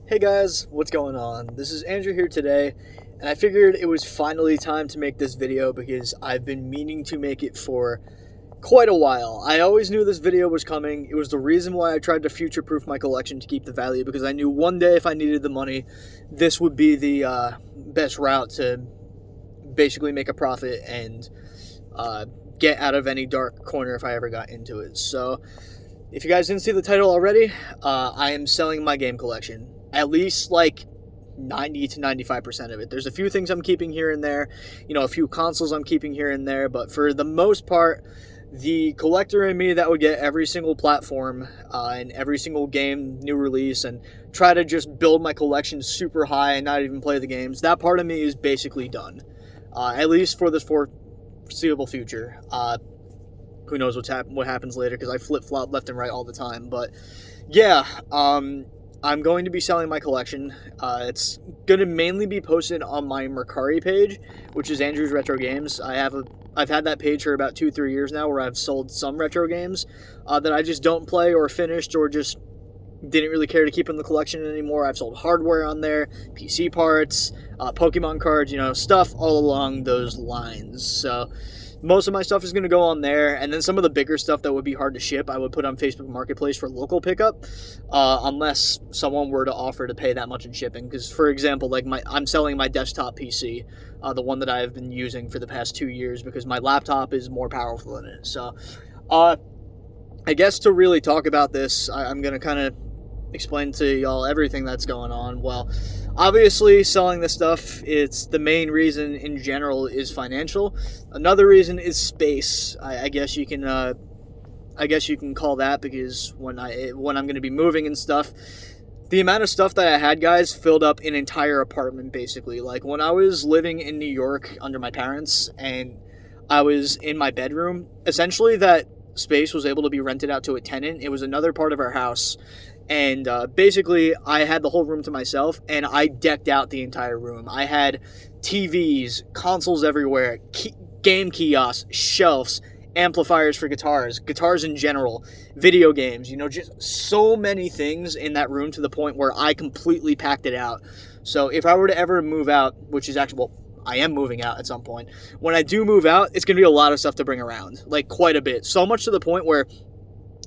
Hey guys, what's going on? This is Andrew here today, and I figured it was finally time to make this video because I've been meaning to make it for quite a while. I always knew this video was coming. It was the reason why I tried to future-proof my collection to keep the value, because I knew one day if I needed the money, this would be the best route to basically make a profit and get out of any dark corner if I ever got into it. So, if you guys didn't see the title already, I am selling my game collection. At least like 90 to 95% of it. There's a few things I'm keeping here and there, a few consoles I'm keeping here and there, but for the most part, the collector in me that would get every single platform and every single game new release and try to just build my collection super high and not even play the games, that part of me is basically done. At least for this foreseeable future. Who knows what happens later, because I flip-flop left and right all the time, but yeah, I'm going to be selling my collection. It's going to mainly be posted on my Mercari page, which is Andrew's Retro Games. I've had that page for about 2-3 years now, where I've sold some retro games that I just don't play or finished or just didn't really care to keep in the collection anymore. I've sold hardware on there, PC parts, Pokemon cards, stuff all along those lines. So most of my stuff is going to go on there, and then some of the bigger stuff that would be hard to ship, I would put on Facebook Marketplace for local pickup, unless someone were to offer to pay that much in shipping. Because, for example, I'm selling my desktop PC, the one that I've been using for the past 2 years, because my laptop is more powerful than it. So, I guess to really talk about this, I'm going to kind of explain to y'all everything that's going on. Well, obviously selling this stuff, it's the main reason in general is financial. Another reason is space. I guess you can call that, because when I'm going to be moving and stuff, the amount of stuff that I had, guys, filled up an entire apartment basically. Like when I was living in New York under my parents and I was in my bedroom, essentially that space was able to be rented out to a tenant. It was another part of our house. And basically, I had the whole room to myself, and I decked out the entire room. I had TVs, consoles everywhere, game kiosks, shelves, amplifiers for guitars in general, video games, just so many things in that room, to the point where I completely packed it out. So if I were to ever move out, which is actually, I am moving out at some point. When I do move out, it's going to be a lot of stuff to bring around, like quite a bit. So much to the point where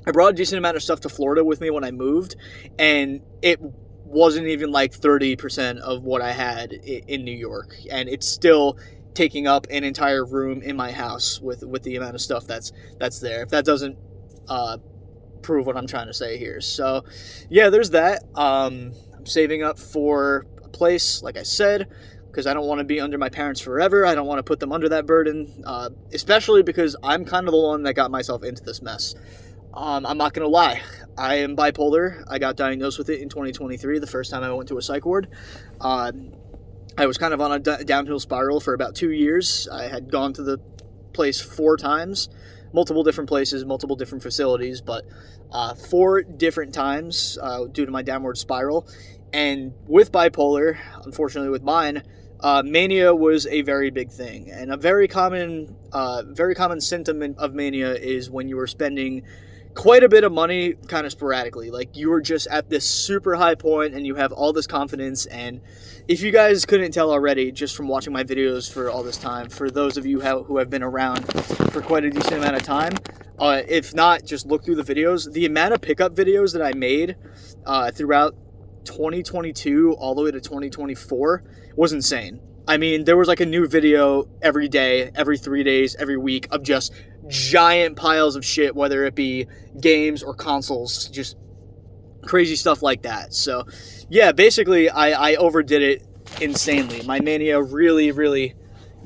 I brought a decent amount of stuff to Florida with me when I moved, and it wasn't even like 30% of what I had in New York, and it's still taking up an entire room in my house with the amount of stuff that's there. If that doesn't prove what I'm trying to say here. So yeah, there's that. I'm saving up for a place, like I said, because I don't want to be under my parents forever. I don't want to put them under that burden, especially because I'm kind of the one that got myself into this mess. I'm not going to lie. I am bipolar. I got diagnosed with it in 2023, the first time I went to a psych ward. I was kind of on a downhill spiral for about 2 years. I had gone to the place 4 times, multiple different places, multiple different facilities, but 4 different times due to my downward spiral. And with bipolar, unfortunately with mine, mania was a very big thing. And a very common symptom of mania is when you are spending quite a bit of money kind of sporadically. Like you were just at this super high point and you have all this confidence. And if you guys couldn't tell already, just from watching my videos for all this time, for those of you who have been around for quite a decent amount of time, if not, just look through the videos. The amount of pickup videos that I made throughout 2022 all the way to 2024 was insane. I mean, there was like a new video every day, every 3 days, every week, of just giant piles of shit, whether it be games or consoles, just crazy stuff like that. So yeah, basically I overdid it insanely. My mania really, really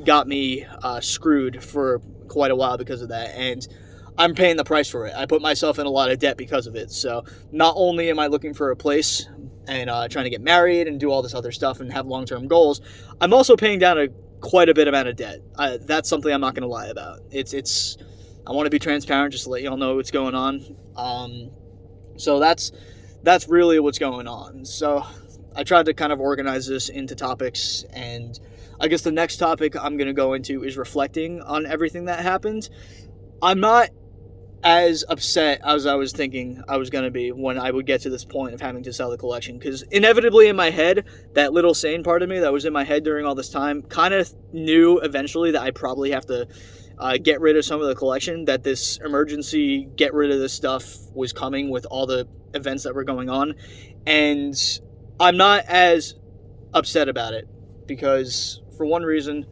got me screwed for quite a while because of that, and I'm paying the price for it. I put myself in a lot of debt because of it. So not only am I looking for a place and trying to get married and do all this other stuff and have long-term goals, I'm also paying down quite a bit amount of debt. That's something I'm not going to lie about. I want to be transparent, just to let y'all know what's going on. So that's really what's going on. So I tried to kind of organize this into topics, and I guess the next topic I'm going to go into is reflecting on everything that happened. I'm not as upset as I was thinking I was going to be when I would get to this point of having to sell the collection. Because inevitably in my head, that little sane part of me that was in my head during all this time kind of knew eventually that I probably have to get rid of some of the collection, that this emergency get rid of this stuff was coming with all the events that were going on. And I'm not as upset about it because, for one reason,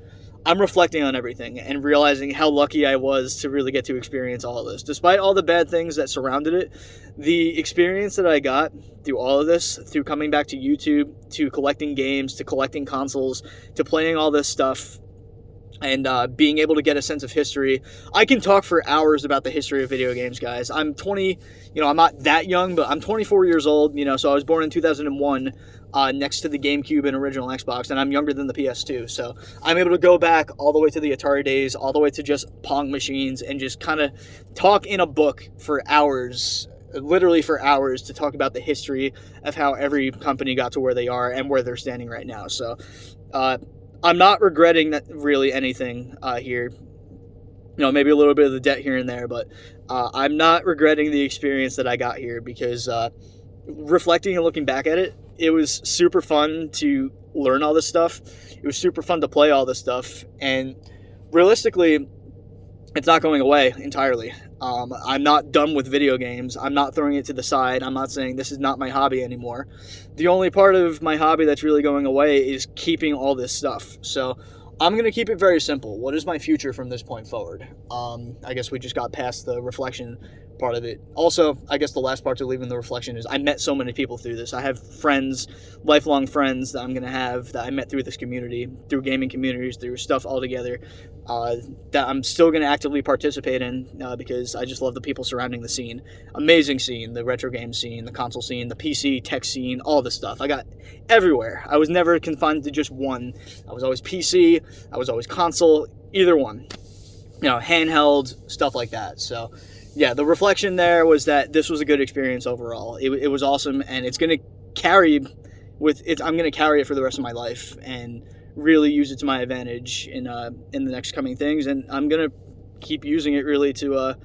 I'm reflecting on everything and realizing how lucky I was to really get to experience all of this. Despite all the bad things that surrounded it, the experience that I got through all of this, through coming back to YouTube, to collecting games, to collecting consoles, to playing all this stuff, and being able to get a sense of history. I can talk for hours about the history of video games, guys. I'm 20, I'm not that young, but I'm 24 years old, so I was born in 2001, next to the GameCube and original Xbox, and I'm younger than the PS2, so I'm able to go back all the way to the Atari days, all the way to just Pong machines, and just kind of talk in a book for hours, literally for hours, to talk about the history of how every company got to where they are and where they're standing right now. So, I'm not regretting that really anything here. Maybe a little bit of the debt here and there, but I'm not regretting the experience that I got here because reflecting and looking back at it, it was super fun to learn all this stuff. It was super fun to play all this stuff, and realistically, it's not going away entirely. I'm not done with video games. I'm not throwing it to the side. I'm not saying this is not my hobby anymore. The only part of my hobby that's really going away is keeping all this stuff. So I'm going to keep it very simple. What is my future from this point forward? I guess we just got past the reflection part of it. Also, I guess the last part to leaving the reflection is I met so many people through this. I have friends, lifelong friends that I'm going to have that I met through this community, through gaming communities, through stuff altogether, that I'm still going to actively participate in because I just love the people surrounding the scene. Amazing scene, the retro game scene, the console scene, the PC, tech scene, all this stuff. I got everywhere. I was never confined to just one. I was always PC, I was always console, either one. Handheld, stuff like that. So yeah, the reflection there was that this was a good experience overall. It was awesome, and it's going to carry with it. I'm going to carry it for the rest of my life and really use it to my advantage in the next coming things. And I'm going to keep using it really to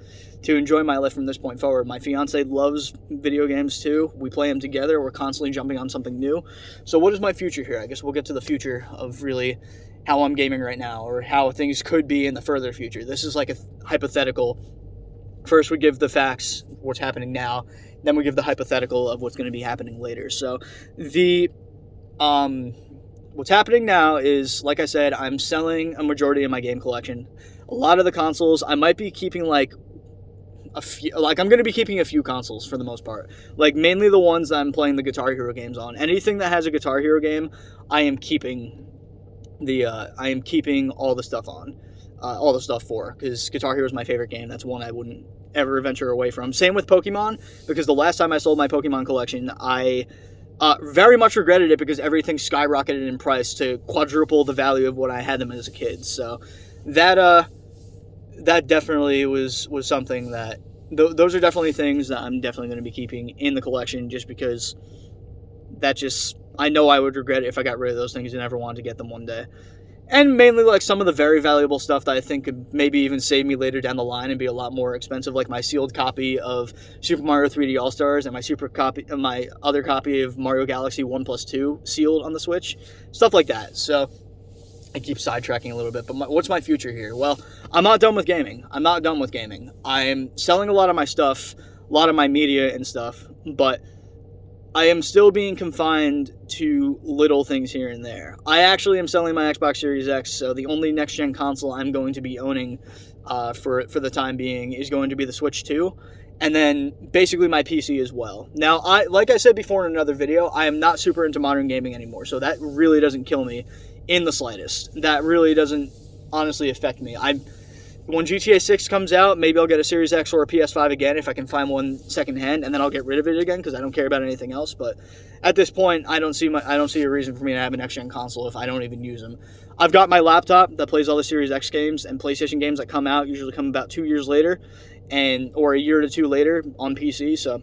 enjoy my life from this point forward. My fiance loves video games too. We play them together. We're constantly jumping on something new. So what is my future here? I guess we'll get to the future of really how I'm gaming right now, or how things could be in the further future. This is like a hypothetical. First, we give the facts, what's happening now. Then we give the hypothetical of what's going to be happening later. So, what's happening now is, like I said, I'm selling a majority of my game collection. A lot of the consoles, I might be keeping I'm going to be keeping a few consoles for the most part. Mainly the ones that I'm playing the Guitar Hero games on. Anything that has a Guitar Hero game, I am keeping all the stuff on. All the stuff for, because Guitar Hero is my favorite game. That's one I wouldn't ever venture away from. Same with Pokemon, because the last time I sold my Pokemon collection, I very much regretted it because everything skyrocketed in price to quadruple the value of what I had them as a kid. So that definitely was something that those are definitely things that I'm definitely going to be keeping in the collection, just because I know I would regret it if I got rid of those things and never wanted to get them one day. And mainly some of the very valuable stuff that I think could maybe even save me later down the line and be a lot more expensive, like my sealed copy of Super Mario 3D All-Stars and my other copy of Mario Galaxy 1+2 sealed on the Switch. Stuff like that. So I keep sidetracking a little bit, but what's my future here? Well, I'm not done with gaming. I'm selling a lot of my stuff, a lot of my media and stuff, but I am still being confined to little things here and there. I actually am selling my Xbox Series X, so the only next-gen console I'm going to be owning for the time being is going to be the Switch 2, and then basically my PC as well. Now, like I said before in another video, I am not super into modern gaming anymore, so that really doesn't kill me in the slightest. That really doesn't honestly affect me. When GTA 6 comes out, maybe I'll get a Series X or a PS5 again if I can find one secondhand, and then I'll get rid of it again because I don't care about anything else. But at this point, I don't see a reason for me to have a next-gen console if I don't even use them. I've got my laptop that plays all the Series X games, and PlayStation games that come out usually come about 2 years later, or a year to two later on PC. So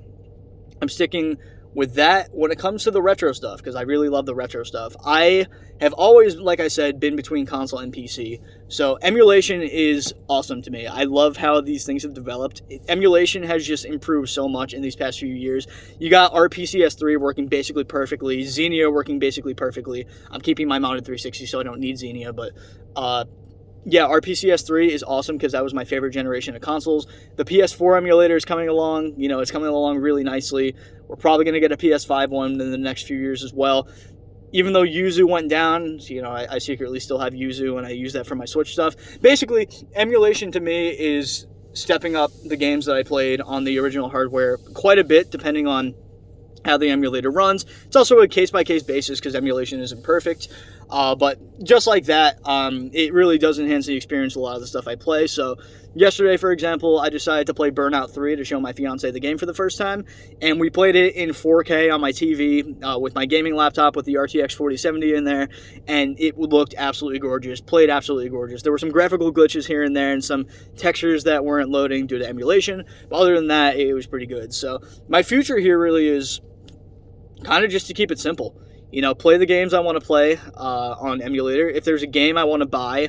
I'm sticking with that, when it comes to the retro stuff, because I really love the retro stuff, I have always, like I said, been between console and PC. So emulation is awesome to me. I love how these things have developed. Emulation has just improved so much in these past few years. You got RPCS3 working basically perfectly, Xenia working basically perfectly. I'm keeping my mounted 360, so I don't need Xenia, but yeah, RPCS3 is awesome because that was my favorite generation of consoles. The PS4 emulator is coming along. You know, it's coming along really nicely. We're probably going to get a PS5 one in the next few years as well. Even though Yuzu went down, you know, I secretly still have Yuzu and I use that for my Switch stuff. Basically, emulation to me is stepping up the games that I played on the original hardware quite a bit, depending on how the emulator runs. It's also a case-by-case basis because emulation isn't perfect. But just like that, it really does enhance the experience of a lot of the stuff I play. So yesterday, for example, I decided to play Burnout 3 to show my fiance the game for the first time. And we played it in 4K on my TV with my gaming laptop with the RTX 4070 in there. And it looked absolutely gorgeous, played absolutely gorgeous. There were some graphical glitches here and there and some textures that weren't loading due to emulation. But other than that, it was pretty good. So my future here really is kind of just to keep it simple. You know, play the games I want to play on emulator. If there's a game I want to buy,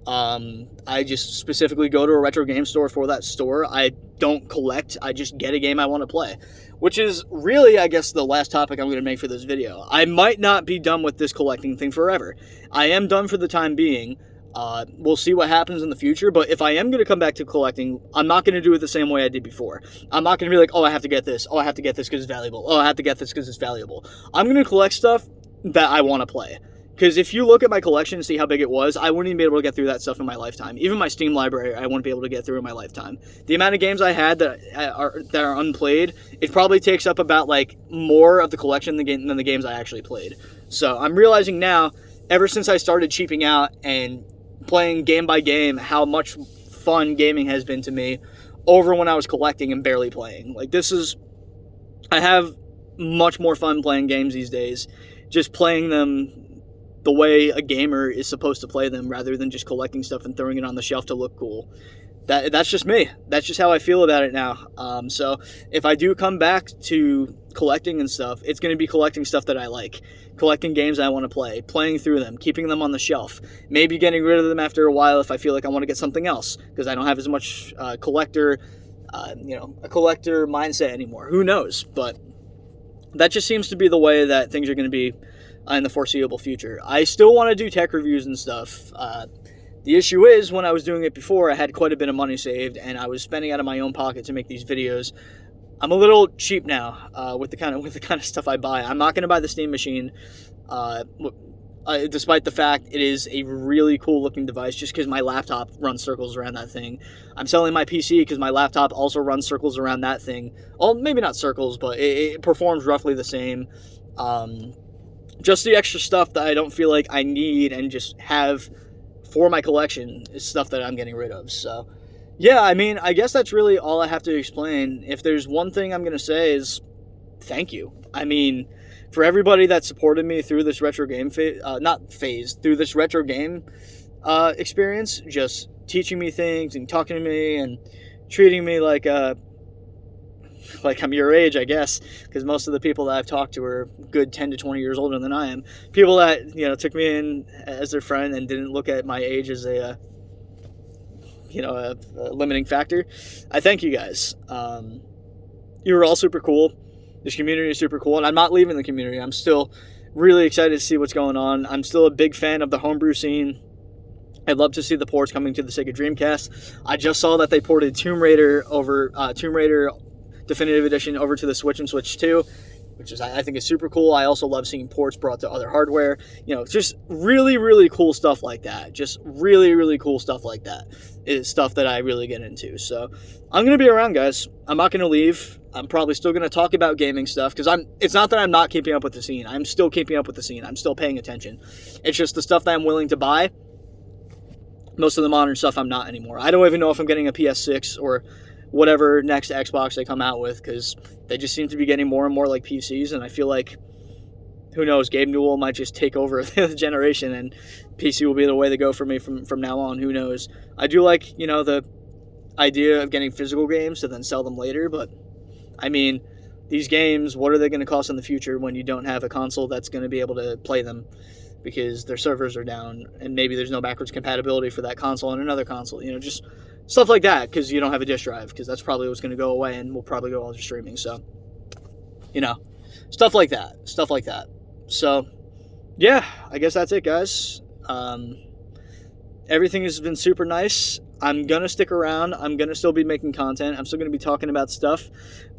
I just specifically go to a retro game store for that store. I don't collect. I just get a game I want to play, which is really, I guess, the last topic I'm going to make for this video. I might not be done with this collecting thing forever. I am done for the time being. We'll see what happens in the future, but if I am going to come back to collecting, I'm not going to do it the same way I did before. I'm not going to be like, oh, I have to get this. Oh, I have to get this because it's valuable. Oh, I have to get this because it's valuable. I'm going to collect stuff that I want to play. Because if you look at my collection and see how big it was, I wouldn't even be able to get through that stuff in my lifetime. Even my Steam library, I wouldn't be able to get through in my lifetime. The amount of games I had that are unplayed, it probably takes up about like more of the collection than the games I actually played. So I'm realizing now, ever since I started cheaping out and playing game by game, how much fun gaming has been to me over when I was collecting and barely playing. Like I have much more fun playing games these days, just playing them the way a gamer is supposed to play them rather than just collecting stuff and throwing it on the shelf to look cool. That's just me. That's just how I feel about it now. So if I do come back to collecting and stuff, it's going to be collecting stuff that I like. Collecting games I want to play, playing through them, keeping them on the shelf. Maybe getting rid of them after a while if I feel like I want to get something else because I don't have as much a collector mindset anymore. Who knows? But that just seems to be the way that things are going to be in the foreseeable future. I still want to do tech reviews and stuff. The issue is, when I was doing it before, I had quite a bit of money saved, and I was spending out of my own pocket to make these videos. I'm a little cheap now with the kind of stuff I buy. I'm not going to buy the Steam Machine, despite the fact it is a really cool looking device, just because my laptop runs circles around that thing. I'm selling my PC because my laptop also runs circles around that thing. Well, maybe not circles, but it performs roughly the same. Just the extra stuff that I don't feel like I need and just have for my collection is stuff that I'm getting rid of. So yeah, I mean, I guess that's really all I have to explain. If there's one thing I'm going to say is thank you. I mean, for everybody that supported me through this retro game through this retro game experience, just teaching me things and talking to me and treating me like I'm your age, I guess, because most of the people that I've talked to are good 10 to 20 years older than I am. People that, you know, took me in as their friend and didn't look at my age as a limiting factor. I thank you guys. You were all super cool. This community is super cool, and I'm not leaving the community. I'm still really excited to see what's going on. I'm still a big fan of the homebrew scene. I'd love to see the ports coming to the Sega Dreamcast. I just saw that they ported Tomb Raider Definitive Edition over to the Switch and Switch 2, which is, I think, is super cool. I also love seeing ports brought to other hardware. You know, just really, really cool stuff like that. Just really, really cool stuff like that is stuff that I really get into. So I'm going to be around, guys. I'm not going to leave. I'm probably still going to talk about gaming stuff because it's not that I'm not keeping up with the scene. I'm still keeping up with the scene. I'm still paying attention. It's just the stuff that I'm willing to buy. Most of the modern stuff I'm not anymore. I don't even know if I'm getting a PS6 or whatever next Xbox they come out with, because they just seem to be getting more and more like PCs, and I feel like, who knows, Gabe Newell might just take over the generation and PC will be the way to go for me from now on. Who knows? I do like, the idea of getting physical games to then sell them later, but I mean, these games, what are they going to cost in the future when you don't have a console that's going to be able to play them because their servers are down and maybe there's no backwards compatibility for that console and another console, just stuff like that, because you don't have a disk drive, because that's probably what's going to go away and we'll probably go all to streaming. So, stuff like that. So, yeah, I guess that's it, guys. Everything has been super nice. I'm going to stick around. I'm going to still be making content. I'm still going to be talking about stuff.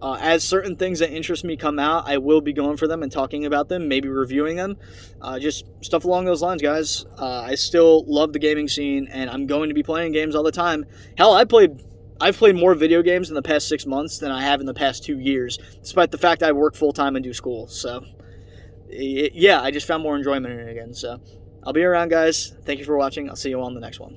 As certain things that interest me come out, I will be going for them and talking about them, maybe reviewing them. Just stuff along those lines, guys. I still love the gaming scene, and I'm going to be playing games all the time. Hell, I've played more video games in the past 6 months than I have in the past 2 years, despite the fact I work full-time and do school. So, yeah, I just found more enjoyment in it again. So, I'll be around, guys. Thank you for watching. I'll see you on the next one.